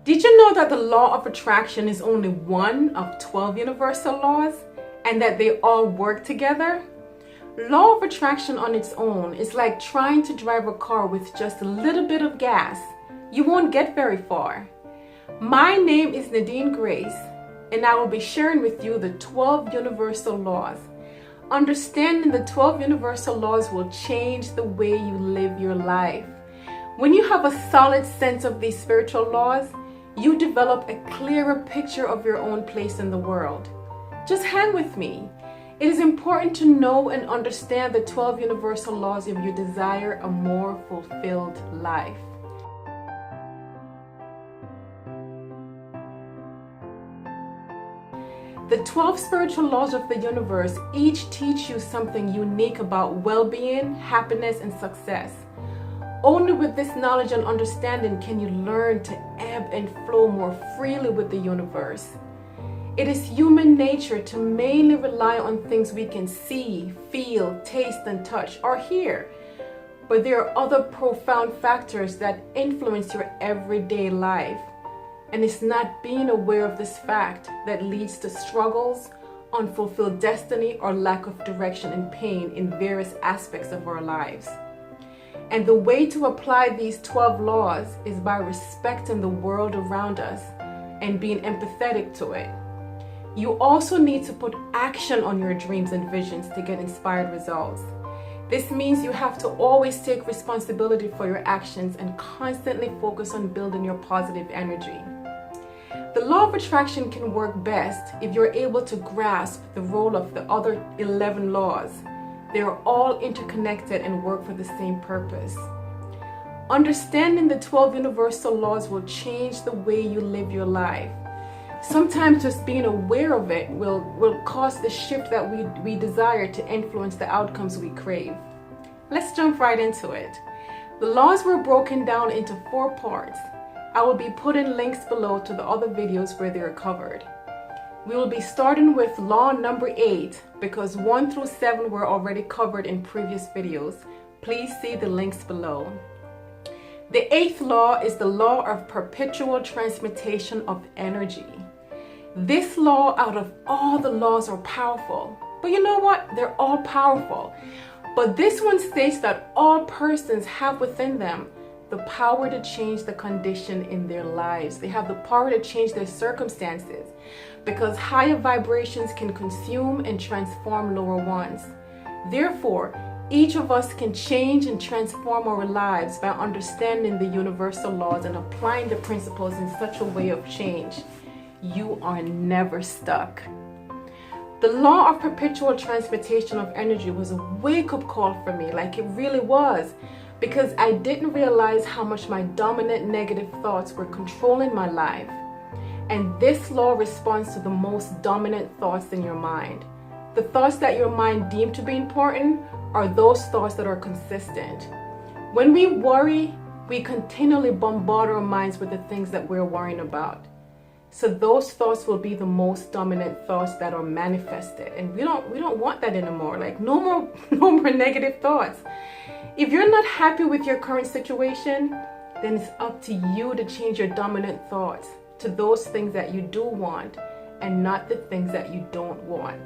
Did you know that the law of attraction is only one of 12 universal laws and that they all work together? Law of attraction on its own is like trying to drive a car with just a little bit of gas. You won't get very far. My name is Nadine Grace, and I will be sharing with you the 12 universal laws. Understanding the 12 universal laws will change the way you live your life. When you have a solid sense of these spiritual laws, you develop a clearer picture of your own place in the world. Just hang with me. It is important to know and understand the 12 universal laws if you desire a more fulfilled life. The 12 spiritual laws of the universe each teach you something unique about well-being, happiness, and success. Only with this knowledge and understanding can you learn to ebb and flow more freely with the universe. It is human nature to mainly rely on things we can see, feel, taste, and touch, or hear. But there are other profound factors that influence your everyday life. And it's not being aware of this fact that leads to struggles, unfulfilled destiny, or lack of direction and pain in various aspects of our lives. And the way to apply these 12 laws is by respecting the world around us and being empathetic to it. You also need to put action on your dreams and visions to get inspired results. This means you have to always take responsibility for your actions and constantly focus on building your positive energy. The law of attraction can work best if you're able to grasp the role of the other 11 laws. They are all interconnected and work for the same purpose. Understanding the 12 universal laws will change the way you live your life. Sometimes just being aware of it will cause the shift that we desire to influence the outcomes we crave. Let's jump right into it. The laws were broken down into 4 parts. I will be putting links below to the other videos where they are covered. We will be starting with law number 8 because 1 through 7 were already covered in previous videos. Please see the links below. The 8th law is the law of perpetual transmutation of energy. This law out of all the laws are powerful. But you know what? They're all powerful. But this one states that all persons have within them the power to change the condition in their lives. They have the power to change their circumstances because higher vibrations can consume and transform lower ones. Therefore, each of us can change and transform our lives by understanding the universal laws and applying the principles in such a way of change. You are never stuck. The law of perpetual transmutation of energy was a wake-up call for me, like it really was, because I didn't realize how much my dominant negative thoughts were controlling my life. And this law responds to the most dominant thoughts in your mind. The thoughts that your mind deemed to be important are those thoughts that are consistent. When we worry, we continually bombard our minds with the things that we're worrying about. So those thoughts will be the most dominant thoughts that are manifested. And we don't want that anymore. Like no more negative thoughts. If you're not happy with your current situation, then it's up to you to change your dominant thoughts to those things that you do want and not the things that you don't want.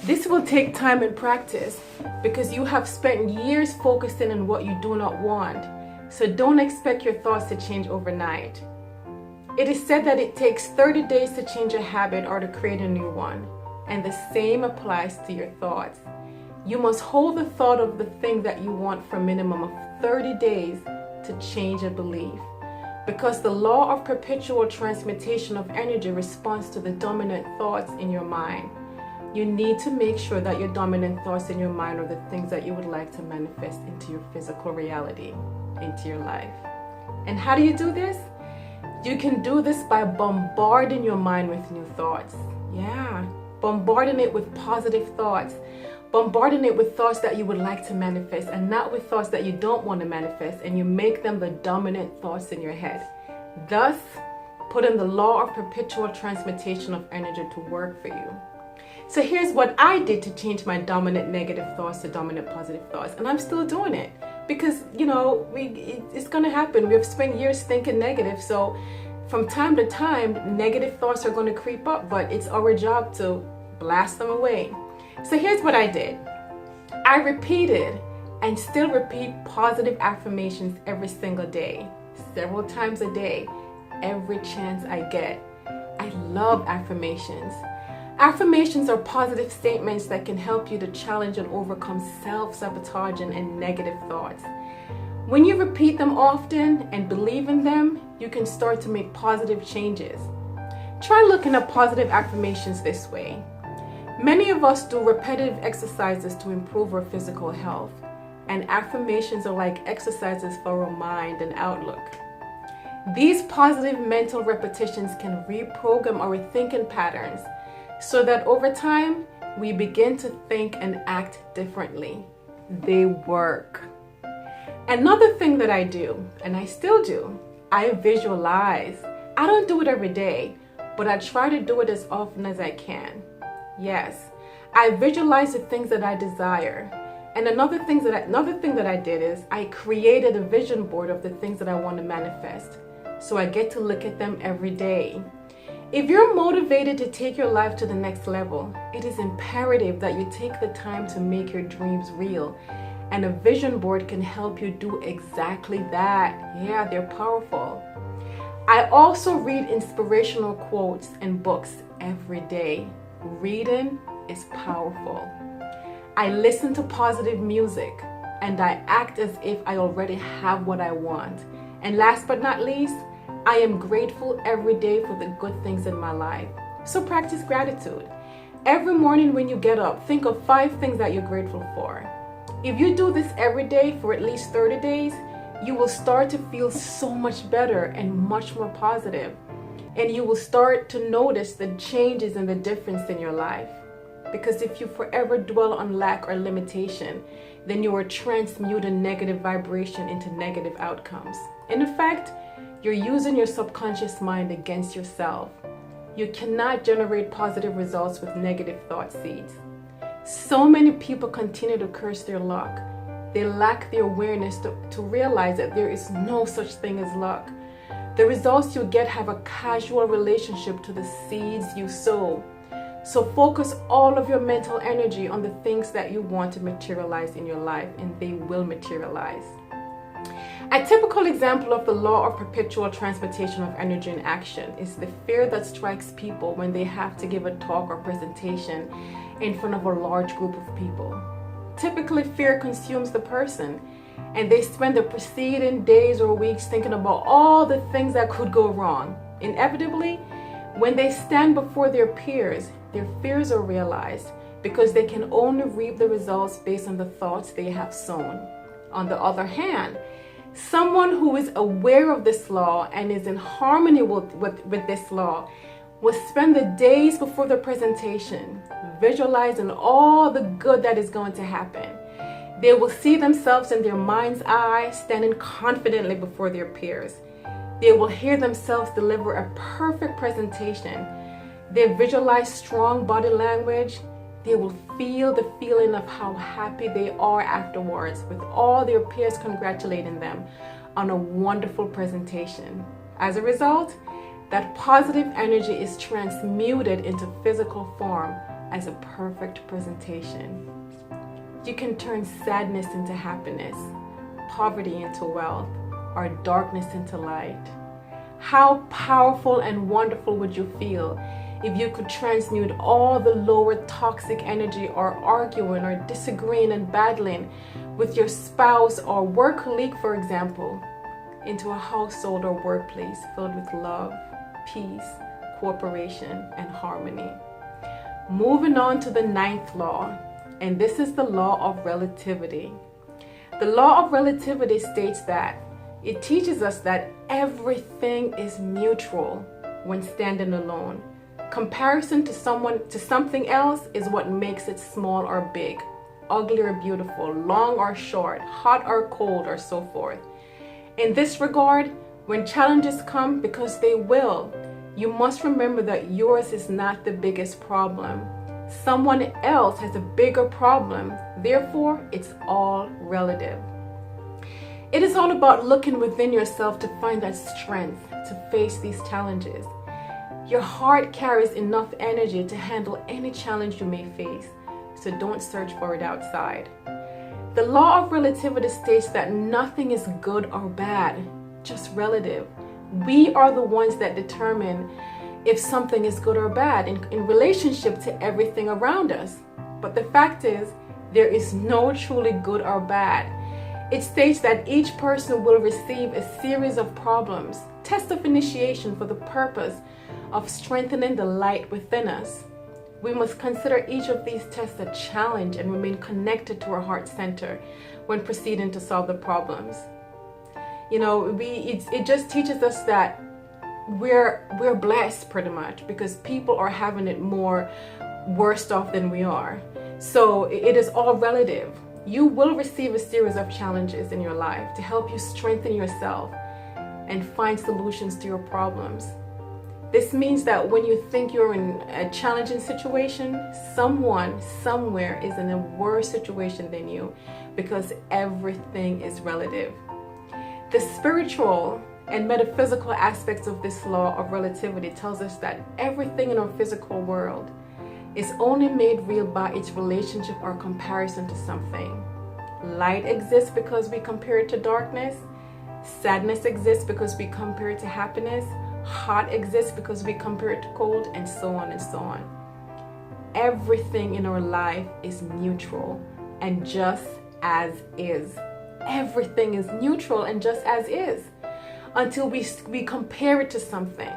This will take time and practice because you have spent years focusing on what you do not want. So don't expect your thoughts to change overnight. It is said that it takes 30 days to change a habit or to create a new one. And the same applies to your thoughts. You must hold the thought of the thing that you want for a minimum of 30 days to change a belief. Because the law of perpetual transmutation of energy responds to the dominant thoughts in your mind. You need to make sure that your dominant thoughts in your mind are the things that you would like to manifest into your physical reality, into your life. And how do you do this? You can do this by bombarding your mind with new thoughts. Yeah, bombarding it with positive thoughts. Bombarding it with thoughts that you would like to manifest and not with thoughts that you don't want to manifest, and you make them the dominant thoughts in your head. Thus, putting the law of perpetual transmutation of energy to work for you. So here's what I did to change my dominant negative thoughts to dominant positive thoughts, and I'm still doing it because, you know, it's going to happen. We have spent years thinking negative, so From time to time, negative thoughts are going to creep up, but it's our job to blast them away. So here's what I did. I repeated and still repeat positive affirmations every single day, several times a day, every chance I get. I love affirmations. Affirmations are positive statements that can help you to challenge and overcome self-sabotaging and negative thoughts. When you repeat them often and believe in them, you can start to make positive changes. Try looking at positive affirmations this way. Many of us do repetitive exercises to improve our physical health, and affirmations are like exercises for our mind and outlook. These positive mental repetitions can reprogram our thinking patterns so that over time, we begin to think and act differently. They work. Another thing that I do, and I still do, I visualize. I don't do it every day, but I try to do it as often as I can. Yes, I visualize the things that I desire. And another thing that I did is I created a vision board of the things that I want to manifest. So I get to look at them every day. If you're motivated to take your life to the next level, it is imperative that you take the time to make your dreams real. And a vision board can help you do exactly that. Yeah, they're powerful. I also read inspirational quotes and books every day. Reading is powerful. I listen to positive music and I act as if I already have what I want. And last but not least, I am grateful every day for the good things in my life. So practice gratitude. Every morning when you get up, think of 5 things that you're grateful for. If you do this every day for at least 30 days, you will start to feel so much better and much more positive. And you will start to notice the changes and the difference in your life. Because if you forever dwell on lack or limitation, then you are transmuting negative vibration into negative outcomes. And in fact, you're using your subconscious mind against yourself. You cannot generate positive results with negative thought seeds. So many people continue to curse their luck. They lack the awareness to realize that there is no such thing as luck. The results you get have a casual relationship to the seeds you sow. So focus all of your mental energy on the things that you want to materialize in your life, and they will materialize. A typical example of the law of perpetual transmutation of energy in action is the fear that strikes people when they have to give a talk or presentation in front of a large group of people. Typically, fear consumes the person, and they spend the preceding days or weeks thinking about all the things that could go wrong. Inevitably, when they stand before their peers, their fears are realized because they can only reap the results based on the thoughts they have sown. On the other hand, someone who is aware of this law and is in harmony with this law will spend the days before the presentation visualizing all the good that is going to happen. They will see themselves in their mind's eye standing confidently before their peers. They will hear themselves deliver a perfect presentation. They visualize strong body language. They will feel the feeling of how happy they are afterwards, with all their peers congratulating them on a wonderful presentation. As a result, that positive energy is transmuted into physical form as a perfect presentation. You can turn sadness into happiness, poverty into wealth, or darkness into light. How powerful and wonderful would you feel if you could transmute all the lower toxic energy or arguing or disagreeing and battling with your spouse or work colleague, for example, into a household or workplace filled with love, peace, cooperation, and harmony. Moving on to the 9th law, and this is the law of relativity. The law of relativity states that it teaches us that everything is mutual when standing alone. Comparison to something else is what makes it small or big, ugly or beautiful, long or short, hot or cold, or so forth. In this regard, when challenges come, because they will, you must remember that yours is not the biggest problem. Someone else has a bigger problem. Therefore, it's all relative. It is all about looking within yourself to find that strength, to face these challenges. Your heart carries enough energy to handle any challenge you may face, so don't search for it outside. The law of relativity states that nothing is good or bad, just relative. We are the ones that determine if something is good or bad in relationship to everything around us. But the fact is, there is no truly good or bad. It states that each person will receive a series of problems, tests of initiation for the purpose of strengthening the light within us. We must consider each of these tests a challenge and remain connected to our heart center when proceeding to solve the problems. You know, it just teaches us that we're blessed pretty much, because people are having it more worse off than we are. So it is all relative. You will receive a series of challenges in your life to help you strengthen yourself and find solutions to your problems. This means that when you think you're in a challenging situation, someone somewhere is in a worse situation than you, because everything is relative. The spiritual and metaphysical aspects of this law of relativity tells us that everything in our physical world is only made real by its relationship or comparison to something. Light exists because we compare it to darkness. Sadness exists because we compare it to happiness. Hot exists because we compare it to cold, and so on and so on. Everything in our life is neutral and just as is. Everything is neutral and just as is until we compare it to something.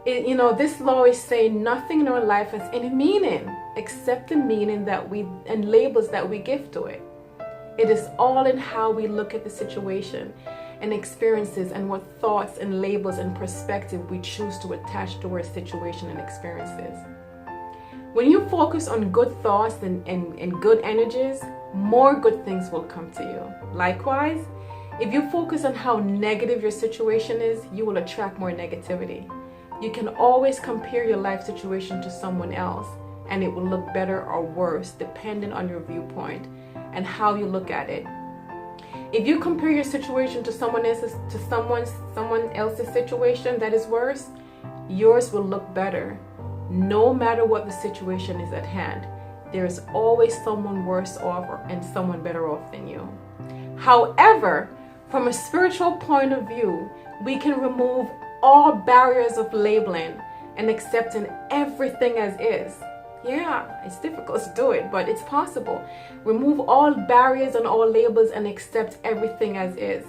This law is saying nothing in our life has any meaning except the meaning and labels that we give to it. It is all in how we look at the situation and experiences, and what thoughts and labels and perspective we choose to attach to our situation and experiences. When you focus on good thoughts and good energies, more good things will come to you. Likewise, if you focus on how negative your situation is, you will attract more negativity. You can always compare your life situation to someone else, and it will look better or worse depending on your viewpoint and how you look at it. If you compare your situation to someone else's situation that is worse, yours will look better. No matter what the situation is at hand, there is always someone worse off and someone better off than you. However, from a spiritual point of view, we can remove all barriers of labeling and accepting everything as is. Yeah, it's difficult to do it, but it's possible. Remove all barriers and all labels and accept everything as is.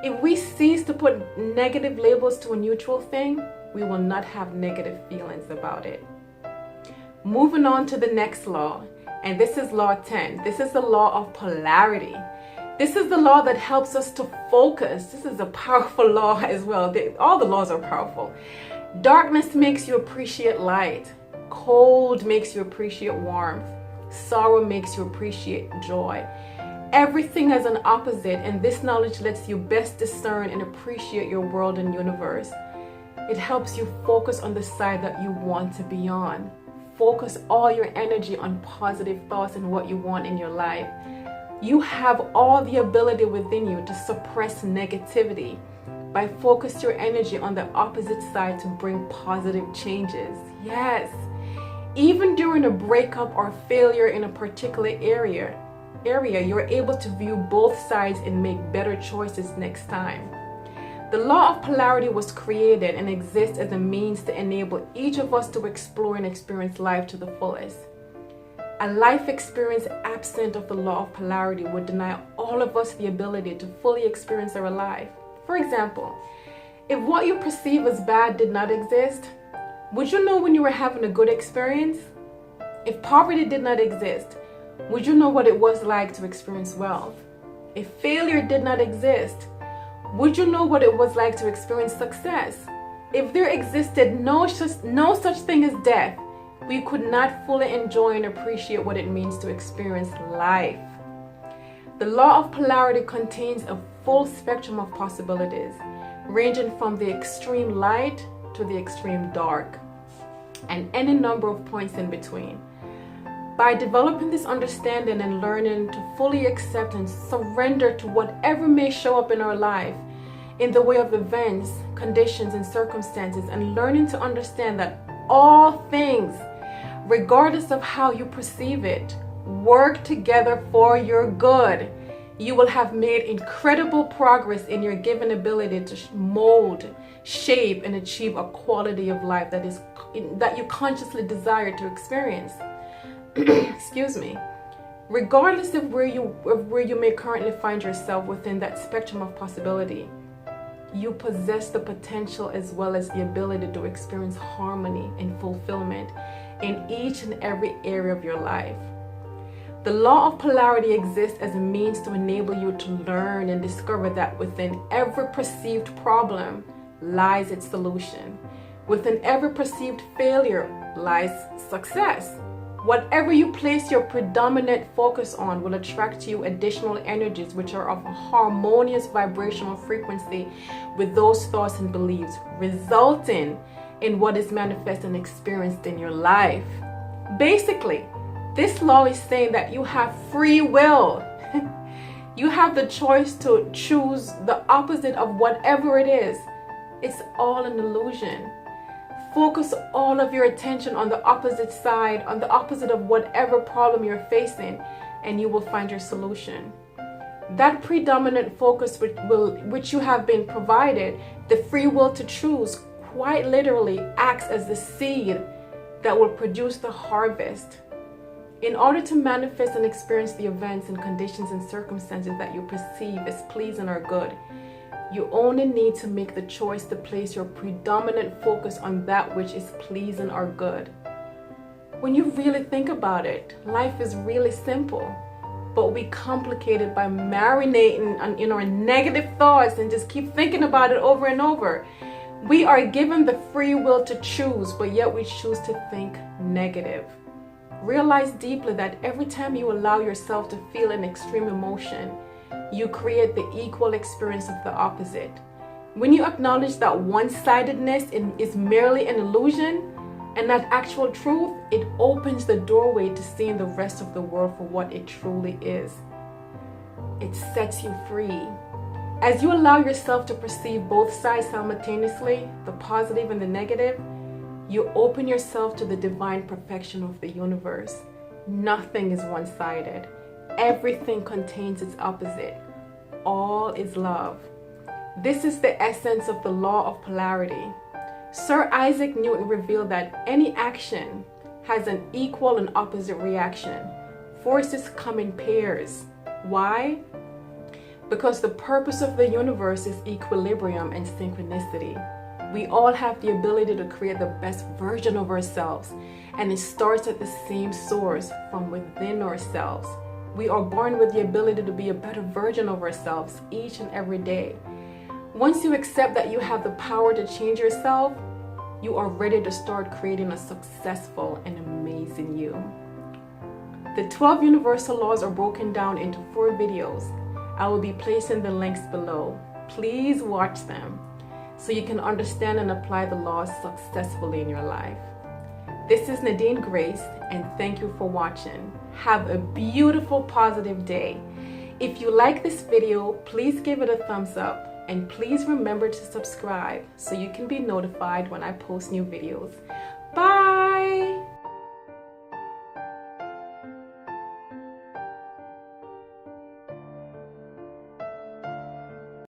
If we cease to put negative labels to a neutral thing, we will not have negative feelings about it. Moving on to the next law, and this is law 10. This is the law of polarity. This is the law that helps us to focus. This is a powerful law as well. All the laws are powerful. Darkness makes you appreciate light. Cold makes you appreciate warmth. Sorrow makes you appreciate joy. Everything has an opposite, and this knowledge lets you best discern and appreciate your world and universe. It helps you focus on the side that you want to be on. Focus all your energy on positive thoughts and what you want in your life. You have all the ability within you to suppress negativity by focus your energy on the opposite side to bring positive changes. Yes. Even during a breakup or failure in a particular area, you're able to view both sides and make better choices next time. The law of polarity was created and exists as a means to enable each of us to explore and experience life to the fullest. A life experience absent of the law of polarity would deny all of us the ability to fully experience our life. For example, if what you perceive as bad did not exist, would you know when you were having a good experience? If poverty did not exist, would you know what it was like to experience wealth? If failure did not exist, would you know what it was like to experience success? If there existed no such thing as death, we could not fully enjoy and appreciate what it means to experience life. The law of polarity contains a full spectrum of possibilities, ranging from the extreme light to the extreme dark, and any number of points in between. By developing this understanding and learning to fully accept and surrender to whatever may show up in our life, in the way of events, conditions, and circumstances, and learning to understand that all things, regardless of how you perceive it, work together for your good, you will have made incredible progress in your given ability to mold, shape, and achieve a quality of life that you consciously desire to experience. Excuse me. Regardless of where you may currently find yourself within that spectrum of possibility, you possess the potential as well as the ability to experience harmony and fulfillment in each and every area of your life. The law of polarity exists as a means to enable you to learn and discover that within every perceived problem lies its solution. Within every perceived failure lies success. Whatever you place your predominant focus on will attract to you additional energies which are of a harmonious vibrational frequency with those thoughts and beliefs, resulting in what is manifest and experienced in your life. Basically, this law is saying that you have free will. You have the choice to choose the opposite of whatever it is. It's all an illusion. Focus all of your attention on the opposite side, on the opposite of whatever problem you're facing, and you will find your solution. That predominant focus which you have been provided, the free will to choose, quite literally acts as the seed that will produce the harvest. In order to manifest and experience the events and conditions and circumstances that you perceive as pleasing or good, you only need to make the choice to place your predominant focus on that which is pleasing or good. When you really think about it, life is really simple, but we complicate it by marinating in our negative thoughts and just keep thinking about it over and over. We are given the free will to choose, but yet we choose to think negative. Realize deeply that every time you allow yourself to feel an extreme emotion, you create the equal experience of the opposite. When you acknowledge that one-sidedness is merely an illusion and not actual truth, it opens the doorway to seeing the rest of the world for what it truly is. It sets you free. As you allow yourself to perceive both sides simultaneously, the positive and the negative, you open yourself to the divine perfection of the universe. Nothing is one-sided. Everything contains its opposite. All is love. This is the essence of the law of polarity. Sir Isaac Newton revealed that any action has an equal and opposite reaction. Forces come in pairs. Why? Because the purpose of the universe is equilibrium and synchronicity. We all have the ability to create the best version of ourselves, and it starts at the same source from within ourselves. We are born with the ability to be a better version of ourselves each and every day. Once you accept that you have the power to change yourself, you are ready to start creating a successful and amazing you. The 12 universal laws are broken down into 4 videos. I will be placing the links below. Please watch them so you can understand and apply the laws successfully in your life. This is Nadine Grace, and thank you for watching. Have a beautiful, positive day. If you like this video, please give it a thumbs up, and please remember to subscribe so you can be notified when I post new videos. Bye!